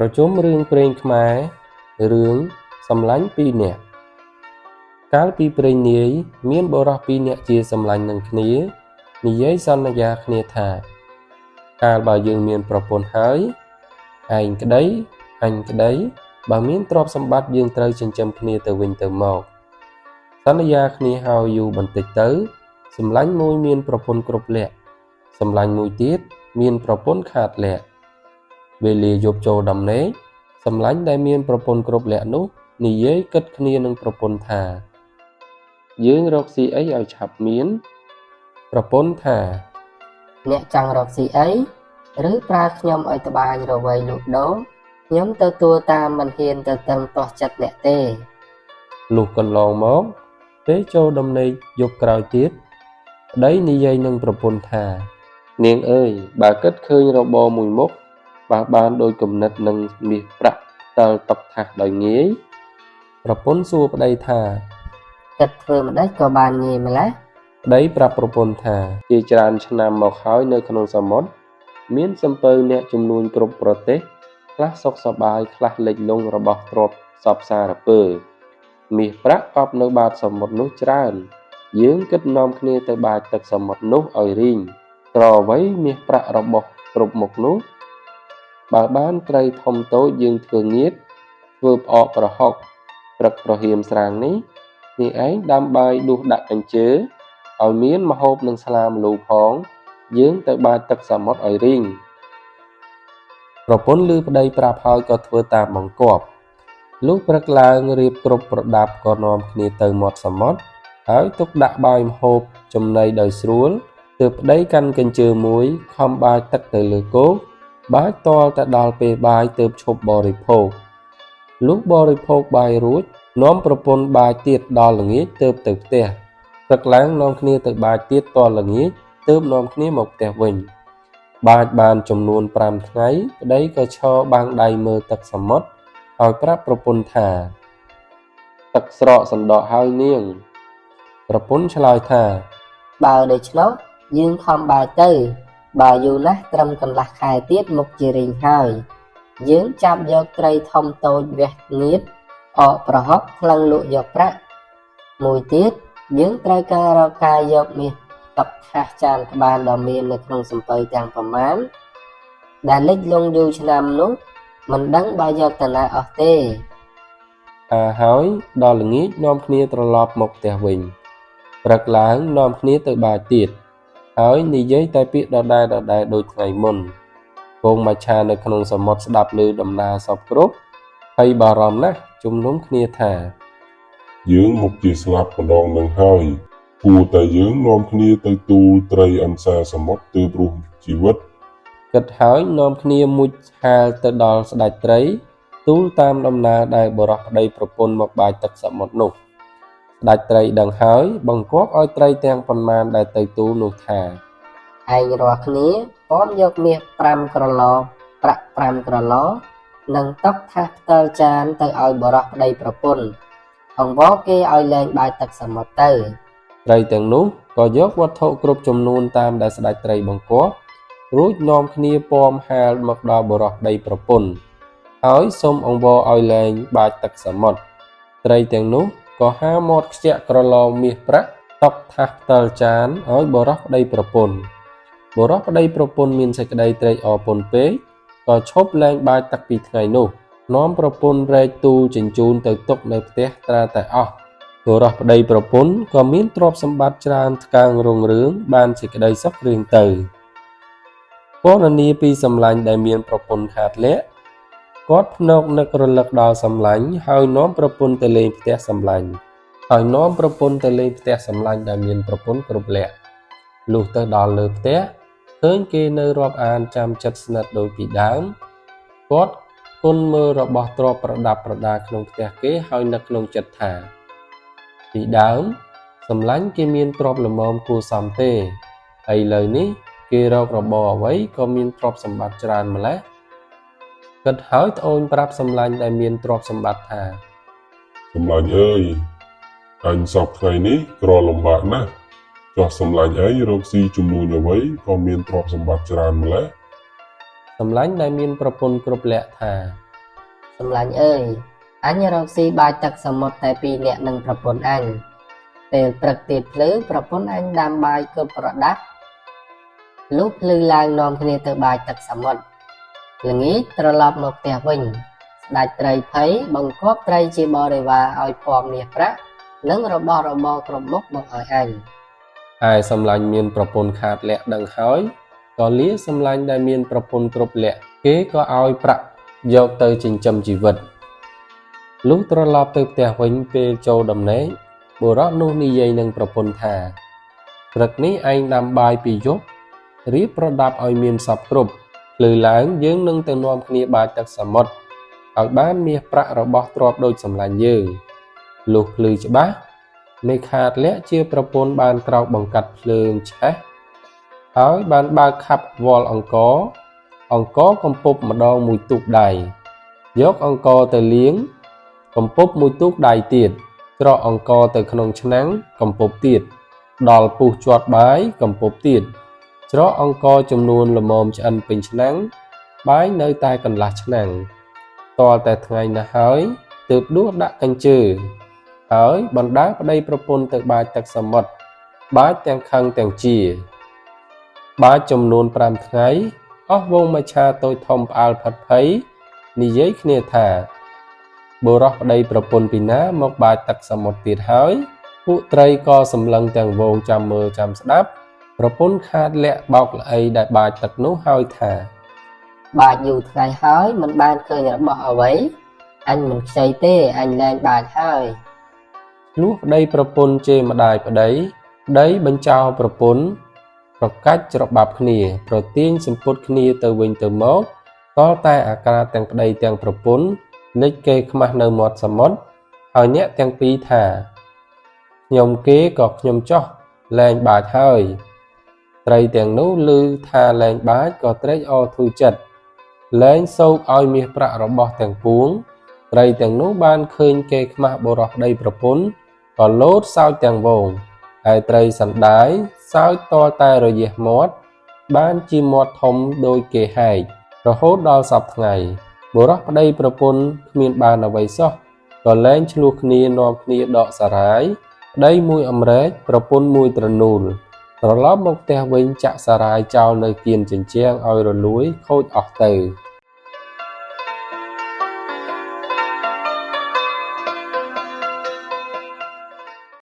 ប្រជុំរឿងព្រេងខ្មែររឿងសម្លាញ់ពីរនាក់កាលពីព្រេងនាយមានបុរសពីរនាក់ជាសម្លាញ់នឹងគ្នានិយាយសន្យាគ្នាថាកាលបើយើងមានប្រពន្ធហើយឯងក្តីអញក្តីបើមានទ្រព្យសម្បត្តិយើងត្រូវចិញ្ចឹមគ្នាទៅវិញទៅមកសន្យាគ្នាហើយយូរបន្តិចទៅសម្លាញ់មួយមានប្រពន្ធគ្រប់លក្ខសម្លាញ់មួយទៀតមានប្រពន្ធខាតលក្ខវេលាយប់ចូលដំណេកសម្លាញ់ដែលមានប្រពន្ធគ្រប់លក្ខនោះនិយាយគិតគ្នានឹងប្រពន្ធថាយើងរកស៊ីអីឲ្យឆាប់មានប្រពន្ធថាអ្នកចង់រកស៊ីអីឬប្រើខ្ញុំឲ្យត្បាញរវៃលក់ដូរខ្ញុំទទួលតាមមិនហ៊ានទៅតឹងទាស់ចិត្តអ្នកទេលុះកន្លងមកពេលចូលដំណេកយប់ក្រោយទៀតប្តីនិយាយនឹងប្រពន្ធថានាងអើយបើគិតឃើញរបរមួយមុខបើបានដោយគំនិតនឹងមាសប្រាក់តលតុកថាសដោយងាយប្រពន្ធសួរប្តីថាគិតធ្វើម្ដេចក៏បានងាយម្ល៉េះប្តីប្រាប់ប្រពន្ធថាជាច្រើនឆ្នាំមកហើយនៅក្នុងសមុទ្រមានសំពៅអ្នកចំនួនគ្រប់ប្រទេសខ្លះសុខសប្បាយខ្លះលិចលង់របស់ទ្រព្យសពសារពើមាសប្រាក់កប់នៅបាតសមុទ្រនោះច្រើនយើងគិតនាំគ្នាទៅបាចទឹកសមុទ្រនោះឲ្យរីងត្រអ្វីមាសប្រាក់របស់គ្រប់មុខនោះបើបានត្រីធំតូចយើងធ្វើងៀតធ្វើផ្អកប្រហុកព្រឹកប្រហៀមស្រាងនេះឯងដាំបាយដួសដាក់កញ្ជើឲ្យមានម្ហូបនឹងស្លាម្លូផងយើងទៅបាចទឹកសមុទ្រឲ្យរីងប្រពន្ធឮប្តីប្រាប់ហើយក៏ធ្វើតាមបង្គាប់លុះព្រឹកឡើងរៀបគ្រប់ប្រដាប់ក៏នាំគ្នាទៅមាត់សមុទ្រហើយទុកដាក់បាយម្ហូបចំណីដោយស្រួលទើបប្តីកាន់កញ្ជើមួយខំបាចទឹកទៅលើគោកបាចទាល់តែដល់ពេលបាយទើបឈប់បរិភោគលុះបរិភោគបាយរួចនាំប្រពន្ធបាចទៀតដល់ល្ងាចទើបទៅផ្ទះព្រឹកឡើងនាំគ្នាទៅបាចទៀតតល្ងាចទើបនាំគ្នាមកផ្ទះវិញបាចបានចំនួន5ថ្ងៃប្តីក៏ឈរបាំងដៃមើលទឹកសមុទ្រហើយប្រាប់ប្រពន្ធថាទឹកស្រកសណ្ដក់ហើយនាងប្រពន្ធឆ្លើយថាបើដូច្នោះយើងខំបាចទៅបើយូរណាស់ត្រឹមកន្លះខែទៀតមុខជារីងហើយយើងចាប់យកត្រីធំតូចវះងៀតអកប្រហុកថ្លឹងលក់យកប្រាក់មួយទៀតយើងត្រូវការរកការយកមាសតុកថាសចានក្បាលដ៏មាននៅក្នុងសំពៅទាំងប្រមាណដែលលិចលង់យូរឆ្នាំនោះមិនដឹងបើយកទៅណាអស់ទេហើយដល់ល្ងាចនាំគ្នាត្រឡប់មកផ្ទះវិញព្រឹកឡើងនាំគ្នាទៅបាចទៀតហើយនិយាយតែពាក្យដដែលដូចថ្ងៃមុនគងមច្ឆានៅក្នុងសមុទ្រស្ដាប់ឮដំណើរសពគ្រប់ហើយបារម្ភណាស់ជំនុំគ្នាថាយើងមកជាស្លាប់ម្ដងនឹងហើយគួរតែយើងនាំគ្នាទៅទូលត្រីអន្សាសមុទ្រទើបរស់ជីវិតគិតហើយនាំគ្នាមុជហាលទៅដល់ស្ដេចត្រីទូលតាមដំណើរដែលបុរសប្តីប្រពន្ធមកបាចទឹកសមុទ្រនោះស្ដេចត្រីដឹងហើយបង្គាប់ឲ្យត្រីទាំងប៉ុន្មានដែលទៅទូលនោះថាឯងរាល់គ្នាព្រមយកមាស5ក្រឡប្រាក់5ក្រឡនិងតុកថាសផ្ទាល់ចានទៅឲ្យបុរសប្តីប្រពន្ធអង្វរគេឲ្យលែងបាចទឹកសមុទ្រទៅត្រីទាំងនោះក៏យកវត្ថុគ្រប់ចំនួនតាមដែលស្ដេចត្រីបង្គាប់រួចនាំគ្នាពំហាលមកដល់បុរសប្តីប្រពន្ធហើយសុំអង្វរឲ្យលែងបាចទឹកសមុទ្រត្រីទាំងនោះក៏ហាមាត់ខ្ជាក់ក្រឡមាសប្រាក់តុកថាសផ្ទាល់ចានឲ្យបុរសប្តីប្រពន្ធបុរសប្តីប្រពន្ធមានសេចក្តីត្រេកអរពន់ពេកក៏ឈប់លែងបាចទឹកពីថ្ងៃនោះនាំប្រពន្ធរែកទូលជញ្ជូនទៅទុកនៅផ្ទះត្រាតែអស់បុរសប្តីប្រពន្ធក៏មានទ្រព្យសម្បត្តិច្រើនថ្កើងរុងរឿងបានសេចក្តីសុខរៀងទៅពណ៌នាពីសម្លាញ់ដែលមានប្រពន្ធខាតលក្ខគាត់ភ្នែកនឹករលឹកដល់សម្លាញ់ហើយនាំប្រពន្ធទៅលេងផ្ទះសម្លាញ់ដែលមានប្រពន្ធគ្រប់លក្ខលុះទៅដល់លើផ្ទះឃើញគេនៅរាប់អានចាំចិត្តស្និទ្ធដូចពីដើមគាត់គុណមើលរបស់ទ្រព្យប្រដាប់ប្រដាក្នុងផ្ទះគេហើយនឹកក្នុងចិត្តថាពីដើមសម្លាញ់គេមានទ្រព្យល្មមគួរសមទេឥឡូវនេះគេរករបរអ្វីក៏មានទ្រព្យសម្បត្តិច្រើនម្ល៉េះគិតហើយត្អូញប្រាប់សម្លាញ់ដែលមានទ្រព្យសម្បត្តិថាសម្លាញ់អើយអញសពថ្ងៃនេះក្រលំបាកណាស់ចោះសម្លាញ់ឯងរកស៊ីជំនួញអ្វីក៏មានទ្រព្យសម្បត្តិច្រើនម្ល៉េះសម្លាញ់ដែលមានប្រពន្ធគ្រប់លក្ខថា Sầm lạnh ơi, anh rau xi bài tắc sầm một tại vì nẹt nângประពន្ធអញ ពេលព្រឹកទៀតភ្លឺប្រពន្ធអញដាំបាយគប់ប្រដាប់លុះភ្លឺឡើងនាំគ្នាទៅបាយទឹកសមុទ្រល្ងាចត្រឡប់មកផ្ទះវិញស្ដេចត្រីភ័យបង្គាប់ត្រីជាបរិវារឲ្យពំមាសប្រាក់និងរបស់របរគ្រប់មុខមកឲ្យអញ ហើយសម្លាញ់មានប្រពន្ធខាតលក្ខដឹងហើយក៏លាសម្លាញ់ដែលមានប្រពន្ធគ្រប់លក្ខគេក៏ឲ្យប្រាក់យកទៅចិញ្ចឹមជីវិតលុះត្រឡប់ទៅផ្ទះវិញពេលចូលដំណេកបុរសនោះនិយាយនឹងប្រពន្ធថាព្រឹកនេះឯងដាំបាយពីយប់រៀបប្រដាប់ឲ្យមានសពគ្រប់ភ្លឺឡើងយើងនឹងទៅនាំគ្នាបាយទឹកសមុទ្រឲ្យបានមាសប្រាក់របស់ទ្រព្យដូចសម្លាញ់យើងលុះភ្លឺច្បាស់មេខាតលក្ខជាប្រពន្ធបានក្រោកបង្កាត់ភ្លើងឆេះហើយបានបើកខាប់វល់អង្គរកំពប់ម្ដងមួយទូកដៃយកអង្គរទៅលាងកំពប់មួយទូកដៃទៀតច្រកអង្គរទៅក្នុងឆ្នាំងកំពប់ទៀតដល់ពុះជាប់បាយកំពប់ទៀតច្រកអង្គរចំនួនល្មមឆ្អិនពេញឆ្នាំងបាយនៅតែកន្លះឆ្នាំងតរតែថ្ងៃណាស់ហើយទើបដួសដាក់កញ្ជើហើយបណ្ដាប្តីប្រពន្ធទៅបាយទឹកសមុទ្របាយទាំងខឹងទាំងជាបាយចំនួន5ថ្ងៃអស់វងមច្ឆាតូចធំផ្អើលផិតភ័យនិយាយគ្នាថាបុរសប្តីប្រពន្ធពីណាមកបាយទឹកសមុទ្រទៀតហើយពួកត្រីក៏សម្លឹងទាំងវងចាំមើលចាំស្ដាប់ប្រពន្ធខាតលក្ខបោកល្អីដែលបាយទឹកនោះហើយថាបាយយូរថ្ងៃហើយមិនបានឃើញរបស់អ្វីអញមិនខ្ចីទេអញលែងបាយហើយលុះប្តីប្រពន្ធជេរម្ដាយប្តីបញ្ចោលប្រពន្ធប្រកាច់ច្របាប់គ្នាប្រទាញសម្ពុតគ្នាទៅវិញទៅមកតតែអាការទាំងប្តីទាំងប្រពន្ធលិចគេខ្មាស់នៅមាត់សមុទ្រហើយអ្នកទាំងពីរថាខ្ញុំគេក៏ខ្ញុំចោះលែងបាចហើយត្រីទាំងនោះឮថាលែងបាចក៏ត្រេកអរធូរចិត្តលែងសោកឲ្យមាសប្រាក់របស់ទាំងពួងត្រីទាំងនោះបានឃើញគេខ្មាស់បុរសប្តីប្រពន្ធក៏លោតសើចទាំងវងហើយត្រីសណ្ដាយសើចតតែរយះមាត់បានជាមាត់ធំដូចគេហែករហូតដល់សព្វថ្ងៃបុរសប្តីប្រពន្ធគ្មានបានអ្វីសោះក៏លែងឆ្លោះគ្នានាំគ្នាដកសារាយប្តីមួយអម្រែកប្រពន្ធមួយត្រនូលត្រឡប់មកផ្ទះវិញចាក់សារាយចោលនៅគៀនជញ្ជាំងឲ្យរលួយខូចអស់ទៅ